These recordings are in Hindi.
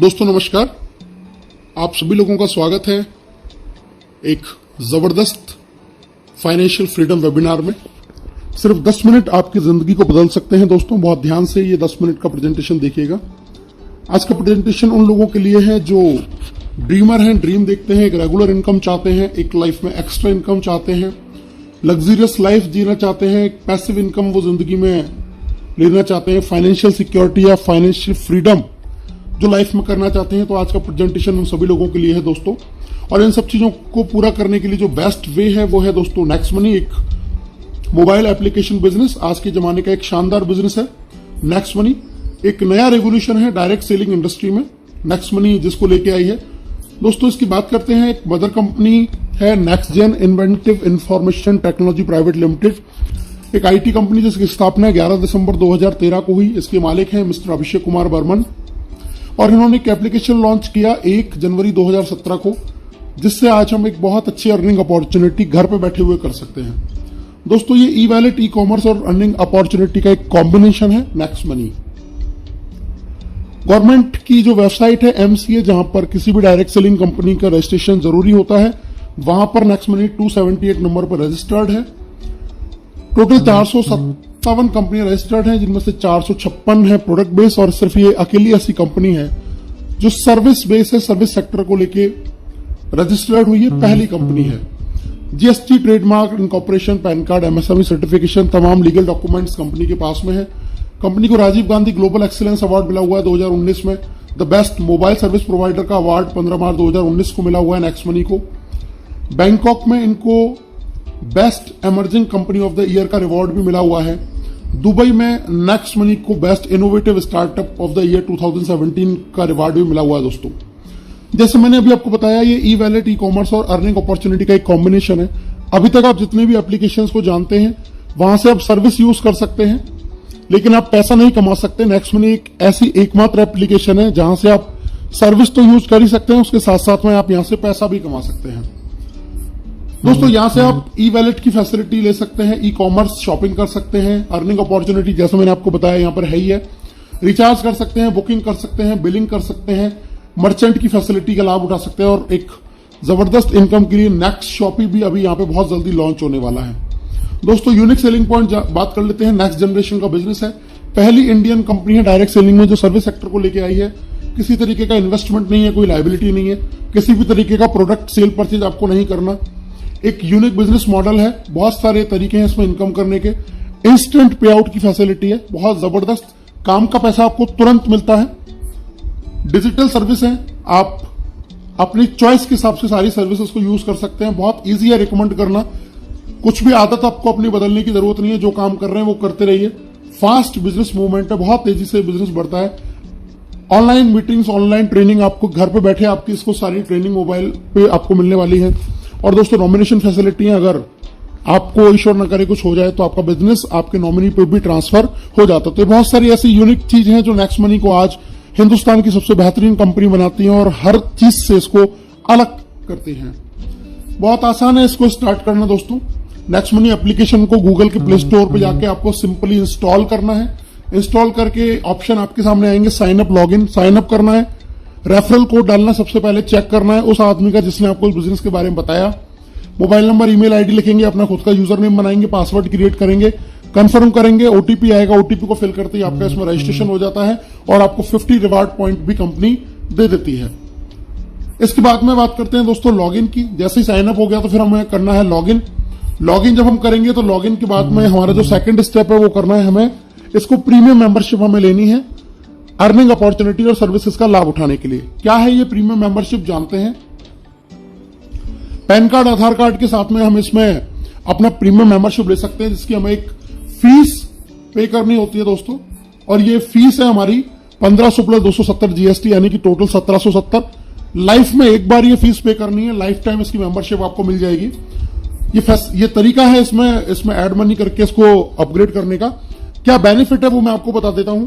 दोस्तों नमस्कार, आप सभी लोगों का स्वागत है एक जबरदस्त फाइनेंशियल फ्रीडम वेबिनार में। सिर्फ 10 मिनट आपकी जिंदगी को बदल सकते हैं। दोस्तों बहुत ध्यान से ये 10 मिनट का प्रेजेंटेशन देखिएगा। आज का प्रेजेंटेशन उन लोगों के लिए है जो ड्रीमर हैं, ड्रीम देखते हैं, एक रेगुलर इनकम चाहते हैं, एक लाइफ में एक्स्ट्रा इनकम चाहते हैं, लग्जरियस लाइफ जीना चाहते हैं, एक पैसिव इनकम वो जिंदगी में लेना चाहते हैं, फाइनेंशियल सिक्योरिटी या फाइनेंशियल फ्रीडम जो लाइफ में करना चाहते हैं। तो आज का प्रेजेंटेशन उन सभी लोगों के लिए है दोस्तों। और इन सब चीजों को पूरा करने के लिए जो बेस्ट वे है वो है दोस्तों नेक्स्ट मनी, एक मोबाइल एप्लीकेशन बिजनेस। आज के जमाने का एक शानदार बिजनेस है नेक्स्ट मनी। एक नया रेवोल्यूशन है डायरेक्ट सेलिंग इंडस्ट्री में नेक्स्ट मनी जिसको लेके आई है दोस्तों। इसकी बात करते हैं। एक मदर कंपनी है next gen inventive information technology private limited, एक आईटी कंपनी जिसकी स्थापना 11 दिसंबर 2013 को हुई। इसके मालिक हैं मिस्टर अभिषेक कुमार बर्मन और इन्होंने एक एप्लीकेशन लॉन्च किया 1 जनवरी 2017 को, जिससे आज हम एक बहुत अच्छी अर्निंग अपॉर्चुनिटी घर पे बैठे हुए कर सकते हैं दोस्तों। ये ई वैलेट, ई कॉमर्स और अर्निंग अपॉर्चुनिटी का एक कॉम्बिनेशन है नेक्स्ट मनी। गवर्नमेंट की जो वेबसाइट है MCA, जहां पर किसी भी डायरेक्ट सेलिंग कंपनी का रजिस्ट्रेशन जरूरी होता है, वहां पर नेक्स्ट मनी 278 नंबर पर रजिस्टर्ड है। टोटल 457 कंपनियां रजिस्टर्ड हैं, जिनमें से 456 है प्रोडक्ट बेस और सिर्फ ये अकेली ऐसी कंपनी है जो सर्विस बेस है, सर्विस सेक्टर को लेके रजिस्टर्ड हुई है, पहली कंपनी है। GST, trademark, incorporation, pan card, MSME certification, तमाम लीगल डॉक्यूमेंट्स कंपनी के पास में है। कंपनी को Rajiv Gandhi global excellence award मिला हुआ है 2019 में। The best mobile service provider का अवार्ड 15 मार्च 2019 को मिला हुआ है नेक्स्ट मनी को। बैंकॉक में इनको best emerging company of the year का रिवॉर्ड भी मिला हुआ है। दुबई में नेक्स्ट मनी को best innovative startup of the year 2017 का रिवॉर्ड भी मिला हुआ है दोस्तों। जैसे मैंने अभी आपको बताया, ये ई वैलेट, ई कॉमर्स और अर्निंग अपॉर्चुनिटी का एक कॉम्बिनेशन है। अभी तक आप जितने भी एप्लीकेशंस को जानते हैं वहां से आप सर्विस यूज कर सकते हैं, लेकिन आप पैसा नहीं कमा सकते। नेक्स्ट मनी एक ऐसी एकमात्र एप्लीकेशन है जहां से आप सर्विस तो यूज कर ही सकते हैं, उसके साथ साथ में आप यहां से पैसा भी कमा सकते हैं दोस्तों। यहां से आप ई वैलेट की फैसिलिटी ले सकते हैं, ई कॉमर्स शॉपिंग कर सकते हैं, अर्निंग अपॉर्चुनिटी जैसे मैंने आपको बताया यहां पर है ही है, रिचार्ज कर सकते हैं, बुकिंग कर सकते हैं, बिलिंग कर सकते हैं, मर्चेंट की फैसिलिटी का लाभ उठा सकते हैं। और एक जबरदस्त इनकम के लिए नेक्स्ट शॉपी भी अभी यहां पे बहुत जल्दी लॉन्च होने वाला है दोस्तों। यूनिक सेलिंग पॉइंट बात कर लेते हैं। नेक्स्ट जनरेशन का बिजनेस है, पहली इंडियन कंपनी है डायरेक्ट सेलिंग में जो सर्विस सेक्टर को लेके आई है। किसी तरीके का इन्वेस्टमेंट नहीं है, कोई लायबिलिटी नहीं है, किसी भी तरीके का प्रोडक्ट सेल परचेज आपको नहीं करना। एक यूनिक बिजनेस मॉडल है, बहुत सारे तरीके हैं इसमें इनकम करने के। इंस्टेंट पे आउट की फैसिलिटी है, बहुत जबरदस्त, काम का पैसा आपको तुरंत मिलता है। डिजिटल सर्विस है, आप अपनी चॉइस के हिसाब से सारी सर्विसेज को यूज कर सकते हैं। बहुत इजी है रिकमेंड करना, कुछ भी आदत आपको अपनी बदलने की जरूरत नहीं है, जो काम कर रहे हैं वो करते रहिए। फास्ट बिजनेस मूवमेंट है, बहुत तेजी से बिजनेस बढ़ता है। ऑनलाइन मीटिंग्स, ऑनलाइन ट्रेनिंग, आपको घर पे बैठे आपकी इसको सारी ट्रेनिंग मोबाइल पे आपको मिलने वाली है। और दोस्तों नॉमिनेशन फैसिलिटी है, अगर आपको ईश्वर न करे कुछ हो जाए तो आपका बिजनेस आपके नॉमिनी पे भी ट्रांसफर हो जाता है। तो बहुत सारी ऐसी यूनिक चीज हैं जो नेक्स्ट मनी को आज हिंदुस्तान की सबसे बेहतरीन कंपनी बनाती हैं और हर चीज से इसको अलग करती हैं। बहुत आसान है इसको स्टार्ट करना दोस्तों। नेक्स्ट मनी एप्लीकेशन को गूगल के प्ले स्टोर पे जाके आपको सिंपली इंस्टॉल करना है। इंस्टॉल करके ऑप्शन आपके सामने आएंगे, sign up, login, sign up करना है, रेफरल कोड डालना, सबसे पहले चेक करना है उस आदमी का जिसने आपको इस बिजनेस के बारे में बताया। मोबाइल नंबर, ईमेल आईडी लिखेंगे, अपना खुद का यूजर नेम बनाएंगे, पासवर्ड क्रिएट करेंगे, कंफर्म करेंगे, ओटीपी आएगा, ओटीपी को फिल करते ही आपका इसमें रजिस्ट्रेशन हो जाता है और आपको 50 रिवार्ड पॉइंट भी कंपनी दे देती है। इसके बाद में बात करते हैं दोस्तों लॉगिन की। जैसे ही साइन अप हो गया तो फिर हमें करना है लॉगिन। लॉगिन जब हम करेंगे तो लॉगिन के बाद में हमारा जो सेकंड स्टेप है वो करना है हमें इसको प्रीमियम मेंबरशिप हमें लेनी है अर्निंग अपॉर्चुनिटी और सर्विसेज का लाभ उठाने के लिए। क्या है ये प्रीमियम मेंबरशिप जानते हैं। पैन कार्ड, आधार कार्ड के साथ में हम इसमें अपना प्रीमियम मेंबरशिप ले सकते हैं, जिसकी हमें एक फीस पे करनी होती है दोस्तों। और ये फीस है हमारी 1500 प्लस 270 GST, यानी कि टोटल 1770। लाइफ में एक बार ये फीस पे करनी है, लाइफ टाइम इसकी मेंबरशिप आपको मिल जाएगी। ये तरीका है इसमें एड मनी करके इसको अपग्रेड करने का। क्या बेनिफिट है वो मैं आपको बता देता हूं।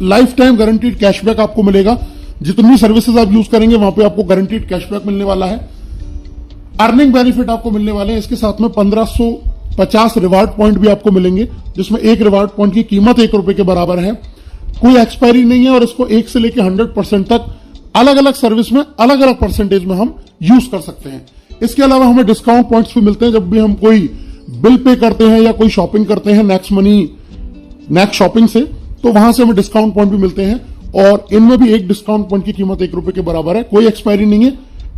लाइफ टाइम गारंटीड कैशबैक आपको मिलेगा, जितनी सर्विसेज आप यूज करेंगे वहां पे आपको गारंटीड कैशबैक मिलने वाला है। अर्निंग बेनिफिट आपको मिलने वाले हैं, इसके साथ में 1550 रिवार्ड पॉइंट भी आपको मिलेंगे, जिसमें एक रिवार्ड पॉइंट की कीमत ₹1 के बराबर है। कोई एक्सपायरी नहीं है और इसको 1 से लेकर 100% तक अलग अलग सर्विस में अलग अलग परसेंटेज में हम यूज कर सकते हैं। इसके अलावा हमें डिस्काउंट पॉइंट्स भी मिलते हैं जब भी हम कोई बिल पे करते हैं या कोई शॉपिंग करते हैं नेक्स्ट शॉपिंग से, तो वहां से हमें डिस्काउंट पॉइंट भी मिलते हैं और इनमें भी एक डिस्काउंट पॉइंट की कीमत ₹1 के बराबर है, कोई एक्सपायरी नहीं है।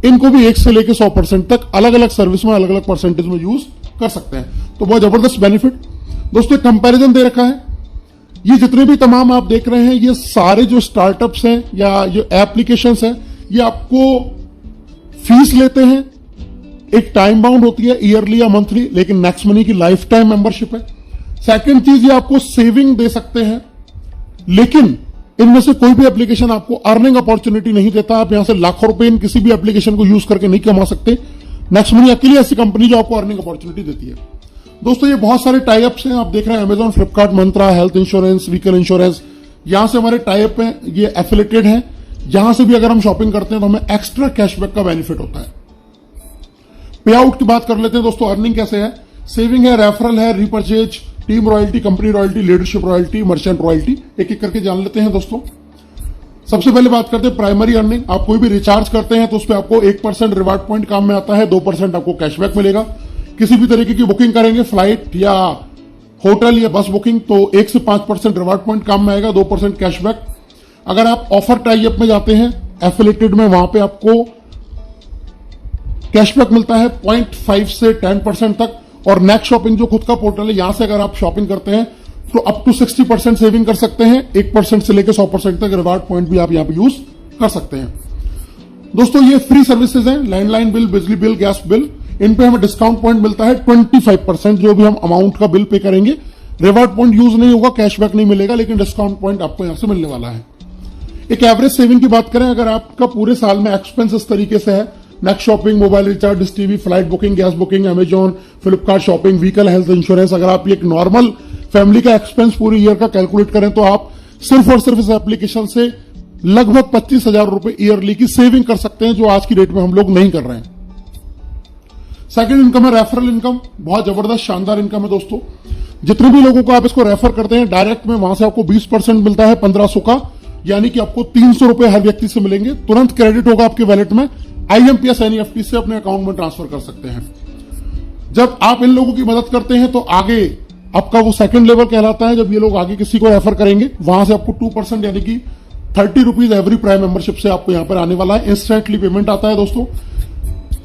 इनको भी 1 से लेकर 100% तक अलग अलग सर्विस में अलग अलग परसेंटेज में यूज कर सकते हैं। तो बहुत जबरदस्त बेनिफिट दोस्तों। कंपैरिजन दे रखा है, ये जितने भी तमाम आप देख रहे हैं ये सारे जो स्टार्टअप्स हैं या जो एप्लीकेशंस हैं ये आपको फीस लेते हैं, एक टाइम बाउंड होती है ईयरली या मंथली, लेकिन नेक्स्ट मनी की लाइफ टाइम मेंबरशिप है। सेकंड चीज ये आपको सेविंग दे सकते हैं, लेकिन इनमें से कोई भी एप्लीकेशन आपको अर्निंग अपॉर्चुनिटी नहीं देता। आप यहां से लाखों रुपए इन किसी भी एप्लीकेशन को यूज करके नहीं कमा सकते। नेक्स्ट मनी अकेली ऐसी कंपनी जो आपको अर्निंग अपॉर्चुनिटी देती है। दोस्तों ये बहुत सारे टाई अप्स हैं, आप देख रहे हैं अमेजॉन, फ्लिपकार्ट, मंत्रा, हेल्थ इंश्योरेंस, व्हीकल इंश्योरेंस, यहां से हमारे टाई अप हैं, ये एफिलेटेड हैं। यहां से भी अगर हम शॉपिंग करते हैं तो हमें एक्स्ट्रा कैशबैक का बेनिफिट होता है। पे आउट की बात कर लेते हैं दोस्तों। अर्निंग कैसे है, सेविंग है, रेफरल है, repurchase, team royalty, company royalty, leadership royalty, merchant royalty, एक एक करके जान लेते हैं दोस्तों। सबसे पहले बात करते हैं प्राइमरी अर्निंग। आप कोई भी रिचार्ज करते हैं तो उस पर आपको 1% रिवार्ड पॉइंट काम में आता है, 2% आपको कैशबैक मिलेगा। किसी भी तरीके की बुकिंग करेंगे, फ्लाइट या होटल या बस बुकिंग, तो 1 से 5% रिवार्ड पॉइंट काम में आएगा, 2% कैशबैक। अगर आप ऑफर टाई अप में जाते हैं एफिलेटेड में, वहां पे आपको कैशबैक मिलता है 0.5 से 10% तक। और नेक्स्ट शॉपिंग जो खुद का पोर्टल है, यहां से अगर आप शॉपिंग करते हैं तो अप टू 60% सेविंग कर सकते हैं। 1% से लेकर 100% तक रिवार्ड पॉइंट भी आप यहां पे यूज कर सकते हैं। दोस्तों ये फ्री सर्विसेज हैं, लैंडलाइन बिल, बिजली बिल, गैस बिल, इन पे हमें डिस्काउंट पॉइंट मिलता है 25%। जो भी हम अमाउंट का बिल पे करेंगे, रिवार्ड पॉइंट यूज नहीं होगा, कैशबैक नहीं मिलेगा, लेकिन डिस्काउंट पॉइंट आपको यहां से मिलने वाला है। एक एवरेज सेविंग की बात करें, अगर आपका पूरे साल में एक्सपेंस इस तरीके से है, next shopping, mobile recharge, dish TV, flight booking, gas booking, Amazon, Flipkart shopping, vehicle, health insurance, अगर आप एक नॉर्मल फैमिली का एक्सपेंस पूरे ईयर का कैलकुलेट करें तो आप सिर्फ और सिर्फ इस एप्लीकेशन से लगभग 25,000 रुपए ईयरली की सेविंग कर सकते हैं, जो आज की डेट में हम लोग नहीं कर रहे हैं। सेकंड इनकम है रेफरल इनकम, बहुत जबरदस्त शानदार इनकम है दोस्तों। जितने भी लोगों को आप इसको रेफर करते हैं डायरेक्ट में, वहां से आपको 20% मिलता है 1500 का, यानी कि आपको 300 रुपए हर व्यक्ति से मिलेंगे, तुरंत क्रेडिट होगा आपके वैलेट में। IMPS NEFT से अपने अकाउंट में ट्रांसफर कर सकते हैं। जब आप इन लोगों की मदद करते हैं तो आगे आपका वो सेकंड लेवल कहलाता है। जब ये लोग आगे किसी को रेफर करेंगे, वहां से आपको 2% यानी कि 30 रुपीज एवरी प्राइम मेंबरशिप से आपको यहां पर आने वाला है। इंस्टेंटली पेमेंट आता है दोस्तों।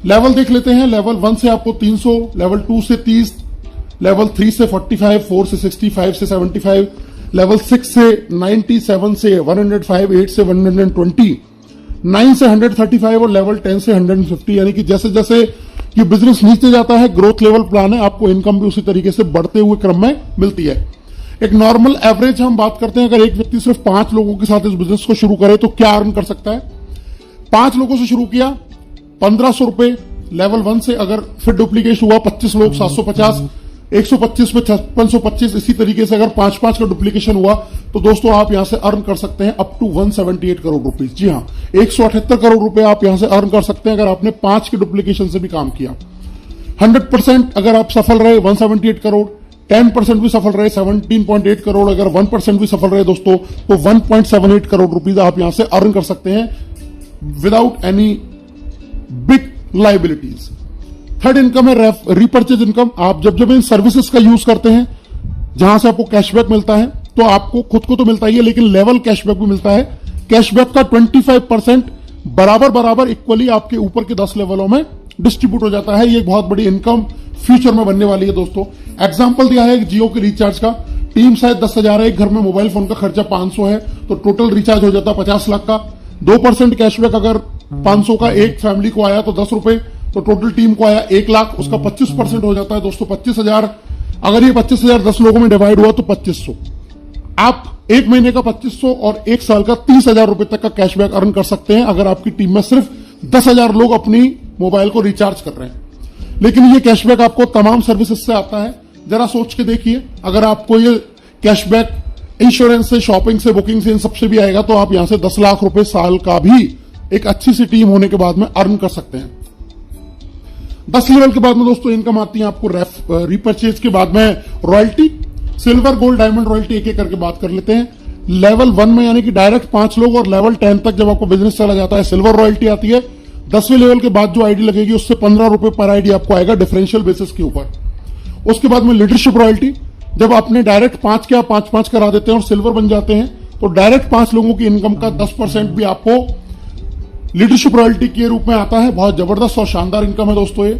लेवल देख लेते हैं, लेवल 1 से आपको 300, लेवल 2 से 30, लेवल 3 से 45, 4 से 60, 5 से 75, लेवल 6 से 90, 7 से 105, 8 से 120, 9 से 135 और लेवल 10 से 150। यानी कि जैसे जैसे ये बिजनेस नीचे जाता है, ग्रोथ लेवल प्लान है, आपको इनकम भी उसी तरीके से बढ़ते हुए क्रम में मिलती है। एक नॉर्मल एवरेज हम बात करते हैं, अगर एक व्यक्ति सिर्फ 5 लोगों के साथ इस बिजनेस को शुरू करे तो क्या अर्न कर सकता है। 5 लोगों से शुरू किया, 1500 रुपए लेवल 1 से, अगर फिर डुप्लीकेट हुआ 25 लोग 750, 125 में 5625, इसी तरीके से अगर 5-5 का डुप्लीकेशन हुआ तो दोस्तों आप यहां से अर्न कर सकते हैं अप टू 178 करोड़ रुपीज। जी हां, 178 करोड़ रुपए आप यहां से अर्न कर सकते हैं अगर आपने 5 के डुप्लीकेशन से भी काम किया। 100% अगर आप सफल रहे 178 करोड़, 10% भी सफल रहे 17.8 करोड़, अगर 1% भी सफल रहे दोस्तों तो 1.78 करोड़ रुपीज आप यहां से अर्न कर सकते हैं without any big liabilities. Third income है रीपर्चेज इनकम। आप जब जब इन सर्विसेज का यूज करते हैं जहां से आपको कैशबैक मिलता है, तो आपको खुद को तो मिलता ही है लेकिन लेवल कैशबैक भी मिलता है। कैशबैक का 25% बराबर बराबर इक्वली आपके ऊपर के 10 लेवलों में डिस्ट्रीब्यूट हो जाता है। ये एक बहुत बड़ी इनकम फ्यूचर में बनने वाली है दोस्तों। एग्जाम्पल दिया है जियो के रिचार्ज का, टीम शायद 10,000 है, एक घर में मोबाइल फोन का खर्चा 500 है, तो टोटल रिचार्ज हो जाता 50 लाख का। 2% कैशबैक अगर 500 का एक फैमिली को आया तो 10 रुपए, तो टोटल टीम को आया 1 लाख, उसका 25% हो जाता है दोस्तों 25,000। अगर ये 25,000 10 लोगों में डिवाइड हुआ तो 2500। आप एक महीने का 2500 और एक साल का 30,000 रुपए तक का कैशबैक अर्न कर सकते हैं अगर आपकी टीम में सिर्फ 10,000 लोग अपनी मोबाइल को रिचार्ज कर रहे हैं। लेकिन ये कैशबैक आपको तमाम सर्विसेज से आता है। जरा सोच के देखिए, अगर आपको ये कैशबैक इंश्योरेंस से, शॉपिंग से, बुकिंग से, इन सबसे भी आएगा तो आप यहां से 10 लाख रुपए साल का भी एक अच्छी सी टीम होने के बाद में अर्न कर सकते हैं। 10 लेवल के बाद में दोस्तों इनकम आती है आपको रीपरचेज के बाद में royalty, silver, gold, diamond royalty, एक एक करके बात कर लेते हैं। लेवल 1 में यानी कि डायरेक्ट 5 लोग, और लेवल 10 तक जब आपको बिजनेस चला जाता है सिल्वर रॉयल्टी आती है। 10वें लेवल के बाद जो आईडी लगेगी उससे 15 रुपए पर आईडी आपको आएगा डिफरेंशियल बेसिस के ऊपर। उसके बाद में लीडरशिप रॉयल्टी, जब आपने डायरेक्ट 5 के 5-5 करा देते हैं और सिल्वर बन जाते हैं तो डायरेक्ट 5 लोगों की इनकम का 10% भी आपको लीडरशिप रॉयल्टी के रूप में आता है। बहुत जबरदस्त और शानदार इनकम है दोस्तों ये।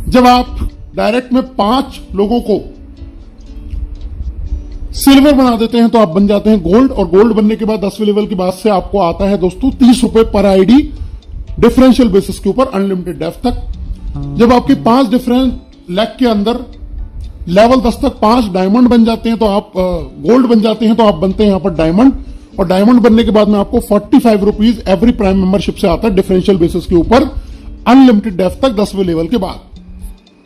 जब आप डायरेक्ट में 5 लोगों को सिल्वर बना देते हैं तो आप बन जाते हैं गोल्ड, और गोल्ड बनने के बाद 10वें लेवल के बाद से आपको आता है दोस्तों 30 रुपए पर आईडी डिफरेंशियल बेसिस के ऊपर अनलिमिटेड डेप्थ तक। जब आपके 5 डिफरेंट लेग के अंदर लेवल 10 तक 5 डायमंड बन जाते हैं तो आप गोल्ड बन जाते हैं तो आप बनते हैं यहां पर डायमंड, और डायमंड बनने के बाद में आपको 45 रुपीज एवरी प्राइम मेंबरशिप से आता है डिफरेंशियल बेसिस के ऊपर अनलिमिटेड डेप्थ तक 10वें लेवल के बाद।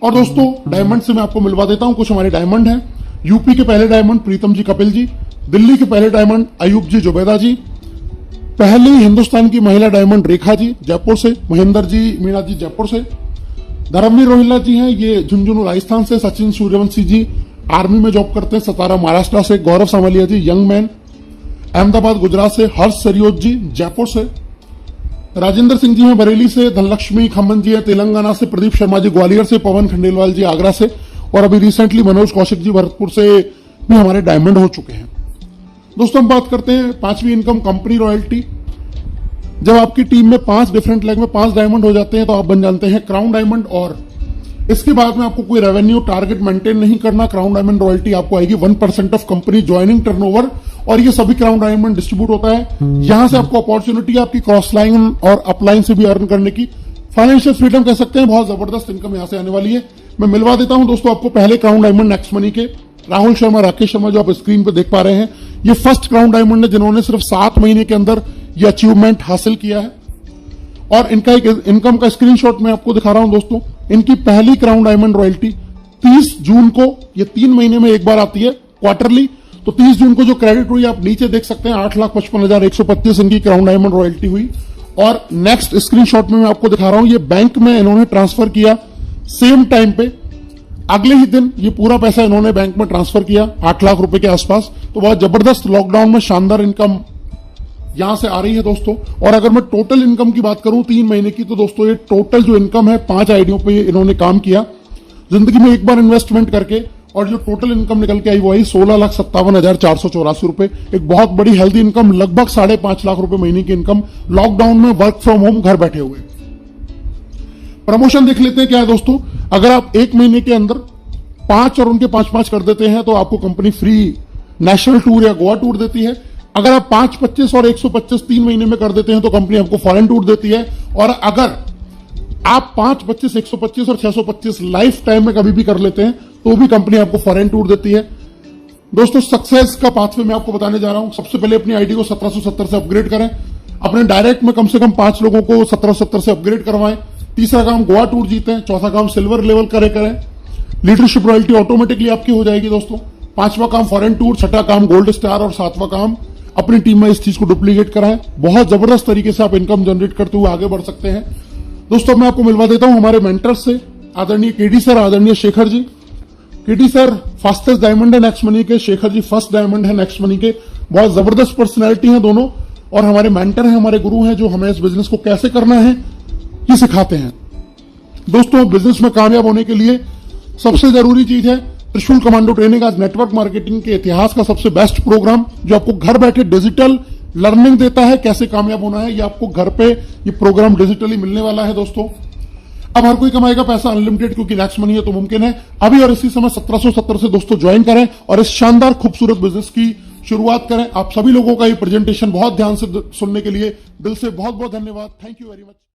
और दोस्तों डायमंड से मैं आपको मिलवा देता हूं कुछ हमारे डायमंड हैं। यूपी के पहले डायमंड प्रीतम जी कपिल जी, दिल्ली के पहले डायमंड अयूब जी जुबैदा जी, पहली हिंदुस्तान की महिला डायमंड रेखा जी जयपुर से, महेंद्र जी मीणा जी जयपुर से, धर्मवीर रोहिल्ला जी हैं ये झुंझुनू राजस्थान से, सचिन सूर्यवंशी जी आर्मी में जॉब करते हैं सतारा महाराष्ट्र से, गौरव सामलिया जी यंग मैन अहमदाबाद गुजरात से, हर्ष सरियोत जी जयपुर से, राजेंद्र सिंह जी हैं बरेली से, धनलक्ष्मी खम्मन जी हैं तेलंगाना से, प्रदीप शर्मा जी ग्वालियर से, पवन खंडेलवाल जी आगरा से, और अभी रिसेंटली मनोज कौशिक जी भरतपुर से भी हमारे डायमंड हो चुके हैं। दोस्तों हम बात करते हैं 5वीं इनकम कंपनी रॉयल्टी। जब आपकी टीम में 5 डिफरेंट लेग में 5 डायमंड हो जाते हैं तो आप बन जाते हैं क्राउन डायमंड, और इसके बाद में आपको कोई रेवेन्यू टारगेट मेंटेन नहीं करना। क्राउन डायमंड रॉयल्टी आपको आएगी 1% ऑफ कंपनी ज्वाइनिंग टर्नओवर, और ये सभी क्राउन डायमंड डिस्ट्रीब्यूट होता है। यहां से आपको अपॉर्चुनिटी आपकी क्रॉस लाइन और अपलाइन से भी अर्न करने की, फाइनेंशियल फ्रीडम कह सकते हैं। बहुत जबरदस्त इनकम यहां से आने वाली है। मैं मिलवा देता हूं दोस्तों आपको पहले क्राउन डायमंड नेक्स्ट मनी के राहुल शर्मा राकेश शर्मा जो आप स्क्रीन पर देख पा रहे हैं, ये फर्स्ट क्राउन डायमंड है जिन्होंने सिर्फ 7 महीने के अंदर ये अचीवमेंट हासिल किया है। और इनका एक इनकम का स्क्रीनशॉट मैं आपको दिखा रहा हूं दोस्तों। इनकी पहली क्राउन डायमंड रॉयल्टी 30 जून को, ये 3 महीने में एक बार आती है क्वार्टरली, तो 30 जून को जो क्रेडिट हुई आप नीचे देख सकते हैं 8,55,125 इनकी क्राउन डायमंड रॉयल्टी हुई। और नेक्स्ट स्क्रीनशॉट में मैं आपको दिखा रहा हूं, ये बैंक में इन्होंने ट्रांसफर किया सेम टाइम पे, अगले ही दिन ये पूरा पैसा इन्होंने बैंक में ट्रांसफर किया 8 लाख रुपए के आसपास। तो बहुत जबरदस्त लॉकडाउन में शानदार इनकम यहां से आ रही है दोस्तों। और अगर मैं टोटल इनकम की बात करूं 3 महीने की, तो दोस्तों ये टोटल जो इनकम है 5 आईडियों पे इन्होंने काम किया जिंदगी में एक बार इन्वेस्टमेंट करके, और जो टोटल इनकम निकल के आई वो आई 16,57,484 रुपए। एक बहुत बड़ी हेल्दी इनकम, लगभग 5.5 लाख रुपए महीने की इनकम लॉकडाउन में वर्क फ्रॉम होम घर बैठे हुए। प्रमोशन देख लेते हैं क्या है दोस्तों। अगर आप 1 महीने के अंदर 5 और उनके 5-5 कर देते हैं तो आपको कंपनी फ्री नेशनल टूर या गोवा टूर देती है। अगर आप 5, 25 और 125 3 महीने में कर देते हैं तो कंपनी आपको फॉरेन टूर देती है। और अगर आप 5, 25, 125 और 625 लाइफ टाइम में कभी भी कर लेते हैं तो भी कंपनी आपको फॉरेन टूर देती है। दोस्तों सक्सेस का पाथवे मैं आपको बताने जा रहा हूं। सबसे पहले अपनी आईडी को 1770 से अपग्रेड करें, अपने डायरेक्ट में कम से कम 5 लोगों को 1770 से अपग्रेड करवाएं। तीसरा काम गोवा टूर जीतें। चौथा काम सिल्वर लेवल करें। लीडरशिप रॉयल्टी ऑटोमेटिकली आपकी हो जाएगी दोस्तों। 5वां काम फॉरेन टूर, 6ठा काम गोल्ड स्टार, और 7वां काम अपनी टीम में इस चीज को डुप्लीकेट कराएं। बहुत जबरदस्त तरीके से आप इनकम जनरेट करते हुए आगे बढ़ सकते हैं। दोस्तों मैं आपको मिलवा देता हूं हमारे मेंटर्स से, आदरणीय केडी सर, आदरणीय Shekhar ji. KD sir fastest diamond है नेक्स्ट मनी के, शेखर जी फर्स्ट डायमंड है नेक्स्ट मनी के। बहुत जबरदस्त पर्सनैलिटी है दोनों, और हमारे मेंटर हैं, हमारे गुरु हैं जो हमें इस बिजनेस को कैसे करना है ये सिखाते हैं। दोस्तों बिजनेस में कामयाब होने के लिए सबसे जरूरी चीज है त्रिशूल कमांडो ट्रेनिंग। आज नेटवर्क मार्केटिंग के इतिहास का सबसे बेस्ट प्रोग्राम जो आपको घर बैठे डिजिटल लर्निंग देता है कैसे कामयाब होना है। ये आपको घर पे ये प्रोग्राम डिजिटली मिलने वाला है दोस्तों। अब हर कोई कमाएगा पैसा अनलिमिटेड, क्योंकि नेक्स्ट मनी है तो मुमकिन है। अभी और इसी समय 1770 से दोस्तों ज्वाइन करें और इस शानदार खूबसूरत बिजनेस की शुरुआत करें। आप सभी लोगों का ये प्रेजेंटेशन बहुत ध्यान से सुनने के लिए दिल से बहुत बहुत धन्यवाद। Thank you very much.